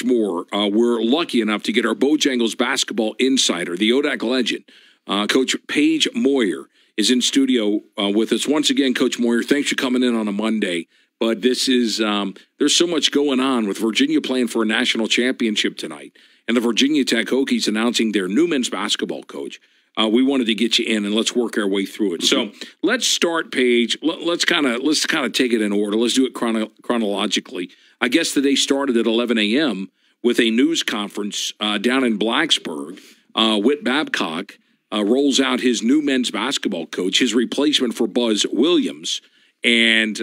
Moir. We're lucky enough to get our Bojangles basketball insider, the ODAC legend, Coach Page Moir, is in studio with us once again. Coach Moir, thanks for coming in on a Monday. But this is there's so much going on with Virginia playing for a national championship tonight, and the Virginia Tech Hokies announcing their new men's basketball coach. We wanted to get you in, and let's work our way through it. So let's start, Paige. Let's kind of take it in order. Let's do it chronologically. I guess the day started at 11 a.m. with a news conference down in Blacksburg. Whit Babcock rolls out his new men's basketball coach, his replacement for Buzz Williams, and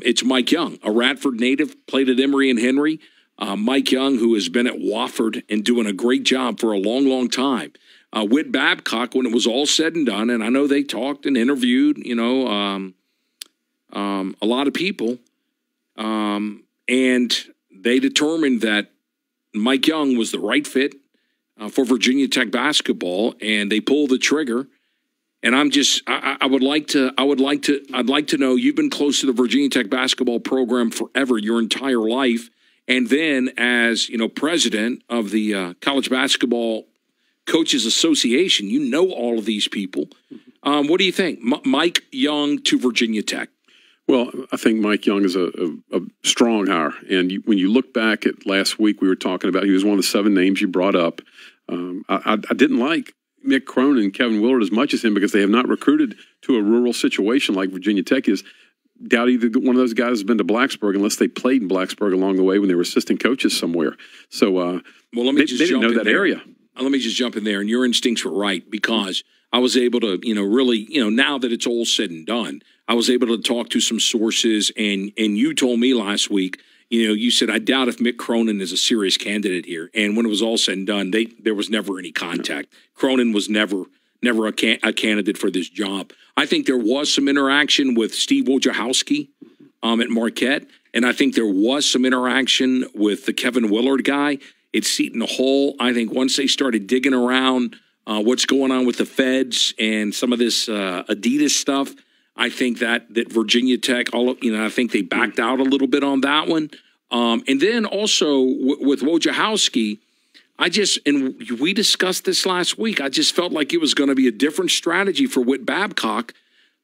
it's Mike Young, a Radford native, played at Emory and Henry. Mike Young, who has been at Wofford and doing a great job for a long, long time. Whit Babcock, when it was all said and done, and I know they talked and interviewed, a lot of people, and they determined that Mike Young was the right fit for Virginia Tech basketball, and they pulled the trigger. And I'd like to know, you've been close to the Virginia Tech basketball program forever, your entire life, and then as president of the College Basketball Coaches Association, you know all of these people. What do you think, Mike Young to Virginia Tech? Well, I think Mike Young is a strong hire. And when you look back at last week, we were talking about, he was one of the 7 names you brought up. I didn't like Mick Cronin and Kevin Willard as much as him because they have not recruited to a rural situation like Virginia Tech is. Doubt either one of those guys has been to Blacksburg unless they played in Blacksburg along the way when they were assistant coaches somewhere. So well, let me they didn't know that area. Let me just jump in there, and your instincts were right because I was able to, really, now that it's all said and done, I was able to talk to some sources, and you told me last week, you said, I doubt if Mick Cronin is a serious candidate here. And when it was all said and done, there was never any contact. No. Cronin was never a candidate for this job. I think there was some interaction with Steve Wojciechowski at Marquette, and I think there was some interaction with the Kevin Willard guy. It's Seton Hall. I think once they started digging around what's going on with the feds and some of this Adidas stuff, I think that Virginia Tech, I think they backed out a little bit on that one. And then also with Wojciechowski, and we discussed this last week, I just felt like it was going to be a different strategy for Whit Babcock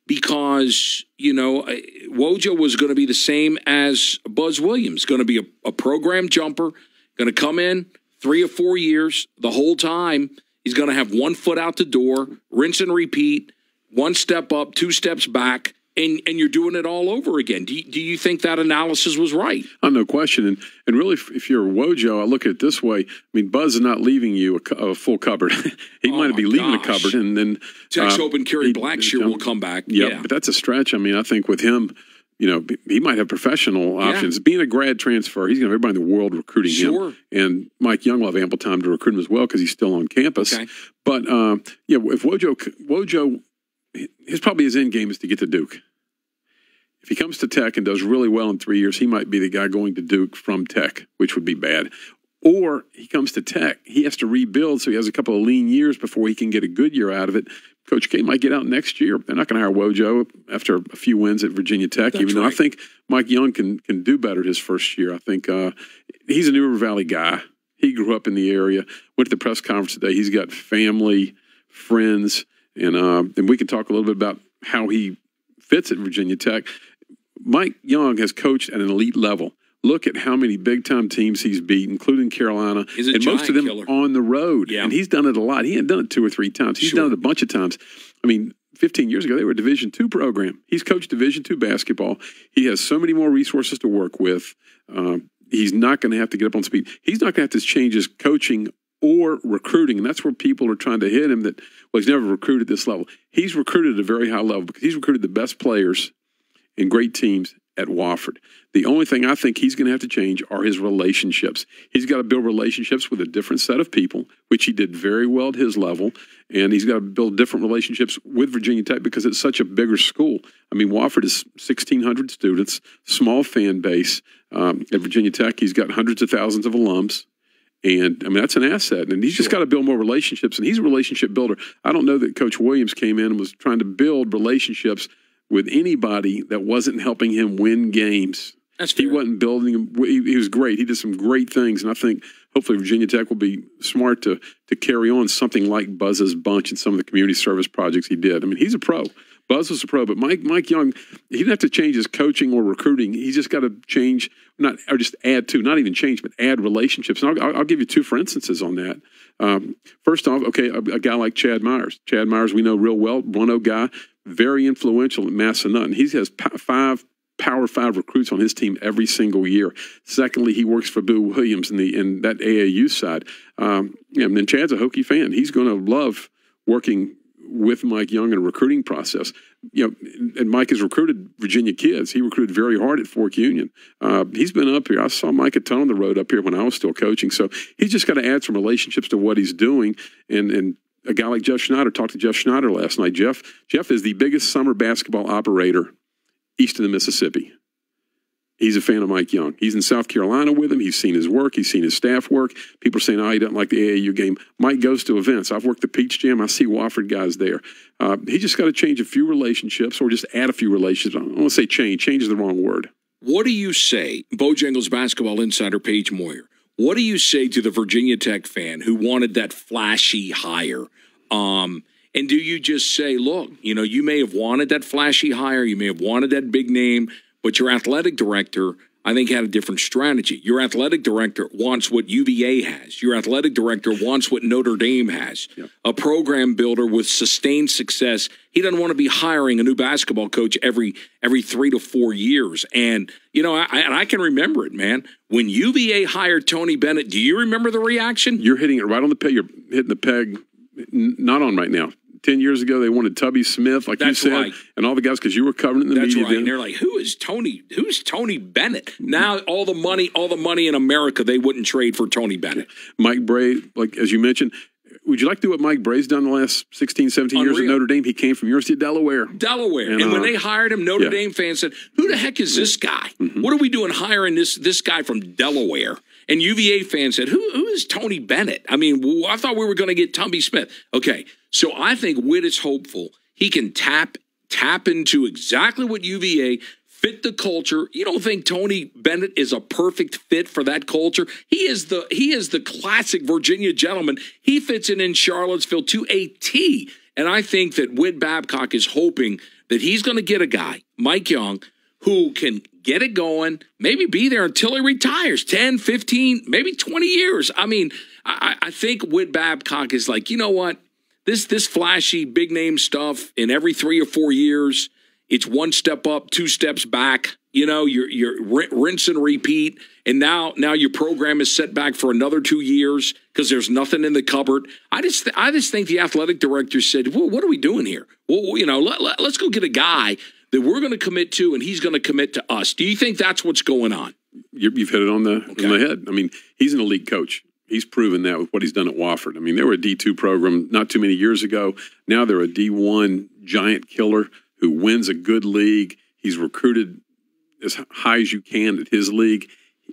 because, Wojo was going to be the same as Buzz Williams, going to be a program jumper, going to come in 3 or 4 years, the whole time. He's going to have 1 foot out the door, rinse and repeat, 1 step up, 2 steps back, and you're doing it all over again. Do you think that analysis was right? No question. And really, if you're Wojo, I look at it this way. I mean, Buzz is not leaving you a full cupboard. He might be leaving a cupboard. And then Tech's hoping Kerry Blackshear will come back. Yep, yeah, but that's a stretch. I mean, I think with him, he might have professional options. Yeah. Being a grad transfer, he's going to have everybody in the world recruiting him. And Mike Young will have ample time to recruit him as well because he's still on campus. Okay. But, if Wojo, his end game is to get to Duke. If he comes to Tech and does really well in 3 years, he might be the guy going to Duke from Tech, which would be bad. Or he comes to Tech, he has to rebuild, so he has a couple of lean years before he can get a good year out of it. Coach K might get out next year. They're not going to hire Wojo after a few wins at Virginia Tech, even though I think Mike Young can do better his first year. I think he's a New River Valley guy. He grew up in the area, went to the press conference today. He's got family, friends, and we can talk a little bit about how he fits at Virginia Tech. Mike Young has coached at an elite level. Look at how many big-time teams he's beat, including Carolina, and most of them on the road. Yeah. And he's done it a lot. He hadn't done it 2 or 3 times. He's done it a bunch of times. I mean, 15 years ago, they were a Division II program. He's coached Division II basketball. He has so many more resources to work with. He's not going to have to get up on speed. He's not going to have to change his coaching or recruiting, and that's where people are trying to hit him that, he's never recruited this level. He's recruited at a very high level because he's recruited the best players and great teams at Wofford. The only thing I think he's going to have to change are his relationships. He's got to build relationships with a different set of people, which he did very well at his level, and he's got to build different relationships with Virginia Tech because it's such a bigger school. I mean, Wofford is 1,600 students, small fan base. At Virginia Tech, he's got hundreds of thousands of alums. And, I mean, that's an asset. And he's just got to build more relationships. And he's a relationship builder. I don't know that Coach Williams came in and was trying to build relationships with anybody that wasn't helping him win games. That's fair. He wasn't building them. He was great. He did some great things, and I think hopefully Virginia Tech will be smart to carry on something like Buzz's Bunch and some of the community service projects he did. I mean, he's a pro. Buzz was a pro, but Mike Young, he didn't have to change his coaching or recruiting. He's just got to change, not even change, but add relationships. And I'll give you two for instances on that. First off, okay, a guy like Chad Myers. Chad Myers, we know real well, 1-0 guy, very influential at Massanutten. He has 5 Power 5 recruits on his team every single year. Secondly, he works for Boo Williams in that AAU side. And then Chad's a Hokie fan. He's going to love working with Mike Young in a recruiting process. And Mike has recruited Virginia kids. He recruited very hard at Fork Union. He's been up here. I saw Mike a ton on the road up here when I was still coaching. So he's just got to add some relationships to what he's doing. And a guy like Jeff Schneider, talked to Jeff Schneider last night. Jeff is the biggest summer basketball operator east of the Mississippi. He's a fan of Mike Young. He's in South Carolina with him. He's seen his work. He's seen his staff work. People are saying, he doesn't like the AAU game. Mike goes to events. I've worked the Peach Jam. I see Wofford guys there. He just got to change a few relationships or just add a few relationships. I don't want to say change. Change is the wrong word. What do you say, Bojangles basketball insider Page Moir, what do you say to the Virginia Tech fan who wanted that flashy hire? And do you just say, look, you may have wanted that flashy hire, you may have wanted that big name, but your athletic director, I think, had a different strategy. Your athletic director wants what UVA has. Your athletic director wants what Notre Dame has. Yeah. A program builder with sustained success. He doesn't want to be hiring a new basketball coach every 3 to 4 years. And, I can remember it, man. When UVA hired Tony Bennett, do you remember the reaction? You're hitting it right on the peg. You're hitting the peg not on right now. 10 years ago, they wanted Tubby Smith, like you said, right. And all the guys, because you were covering it in the media. Right. And they're like, who's Tony Bennett? Now all the money in America, they wouldn't trade for Tony Bennett. Mike Bray, like as you mentioned, would you like to do what Mike Bray's done the last 16, 17 years at Notre Dame? He came from University of Delaware. And when they hired him, Notre Dame fans said, who the heck is this guy? Mm-hmm. What are we doing hiring this guy from Delaware? And UVA fans said, who is Tony Bennett? I mean, I thought we were going to get Tubby Smith. Okay, so I think Witt is hopeful. He can tap into exactly what UVA fit the culture. You don't think Tony Bennett is a perfect fit for that culture? He is the classic Virginia gentleman. He fits in Charlottesville to a T. And I think that Witt Babcock is hoping that he's going to get a guy, Mike Young, who can get it going, maybe be there until he retires, 10, 15, maybe 20 years. I mean, I think Witt Babcock is like, you know what? This flashy big name stuff in every 3 or 4 years, it's 1 step up, 2 steps back. You're rinse and repeat. And now your program is set back for another 2 years because there's nothing in the cupboard. I just think the athletic director said, well, what are we doing here? Well, let's go get a guy that we're going to commit to, and he's going to commit to us. Do you think that's what's going on? You've hit it on the head. I mean, he's an elite coach. He's proven that with what he's done at Wofford. I mean, they were a D2 program not too many years ago. Now they're a D1 giant killer who wins a good league. He's recruited as high as you can at his league.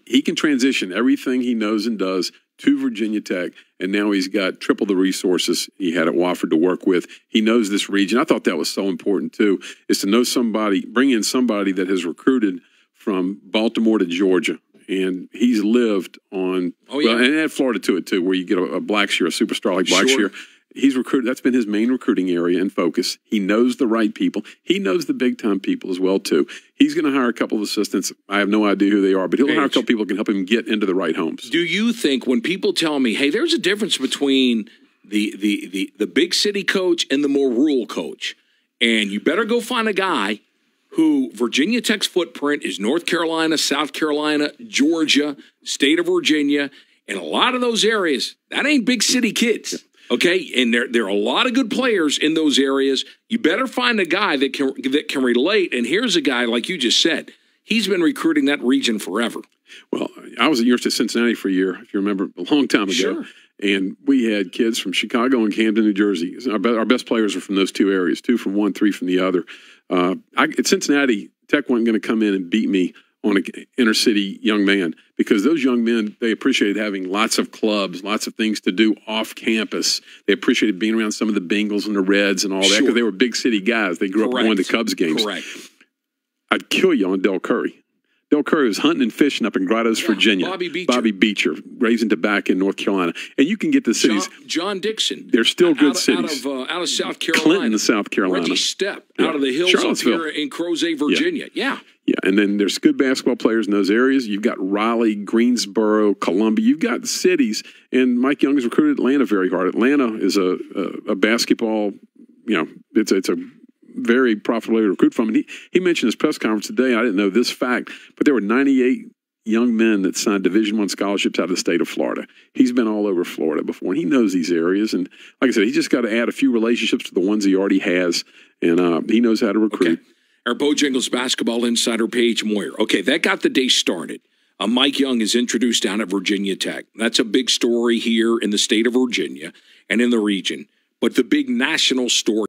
He can transition everything he knows and does to Virginia Tech, and now he's got triple the resources he had at Wofford to work with. He knows this region. I thought that was so important, too, is to know somebody, bring in somebody that has recruited from Baltimore to Georgia. And he's lived on, and add Florida to it, too, where you get a Blackshear, a superstar like Blackshear. Sure. He's recruited. That's been his main recruiting area and focus. He knows the right people. He knows the big-time people as well, too. He's going to hire a couple of assistants. I have no idea who they are, but he'll hire a couple people who can help him get into the right homes. Do you think when people tell me, hey, there's a difference between the big city coach and the more rural coach, and you better go find a guy who Virginia Tech's footprint is North Carolina, South Carolina, Georgia, state of Virginia, and a lot of those areas, that ain't big city kids. Okay, and there are a lot of good players in those areas. You better find a guy that can relate. And here's a guy, like you just said, he's been recruiting that region forever. Well, I was at University of Cincinnati for a year, if you remember, a long time ago. Sure. And we had kids from Chicago and Camden, New Jersey. Our best players are from those 2 areas, 2 from one, 3 from the other. At Cincinnati, Tech wasn't going to come in and beat me on an inner city young man, because those young men, they appreciated having lots of clubs, lots of things to do off campus. They appreciated being around some of the Bengals and the Reds and all that, because they were big city guys. They grew up going to Cubs games. Correct. I'd kill you on Del Curry. Del Curry was hunting and fishing up in Grottoes, Virginia. Bobby Beecher. Raising tobacco in North Carolina. And you can get the cities. John Dixon. They're still good cities. Out of South Carolina. Clinton, South Carolina. Reggie Stepp out of the hills up here in Crozet, Virginia. Yeah, and then there's good basketball players in those areas. You've got Raleigh, Greensboro, Columbia. You've got cities. And Mike Young has recruited Atlanta very hard. Atlanta is a basketball, it's a very profitable way to recruit from. And he mentioned his press conference today, I didn't know this fact, but there were 98 young men that signed Division I scholarships out of the state of Florida. He's been all over Florida before, and he knows these areas. And like I said, he just got to add a few relationships to the ones he already has, and he knows how to recruit. Okay. Our Bojangles basketball insider, Page Moir. Okay, that got the day started. Mike Young is introduced down at Virginia Tech. That's a big story here in the state of Virginia and in the region. But the big national story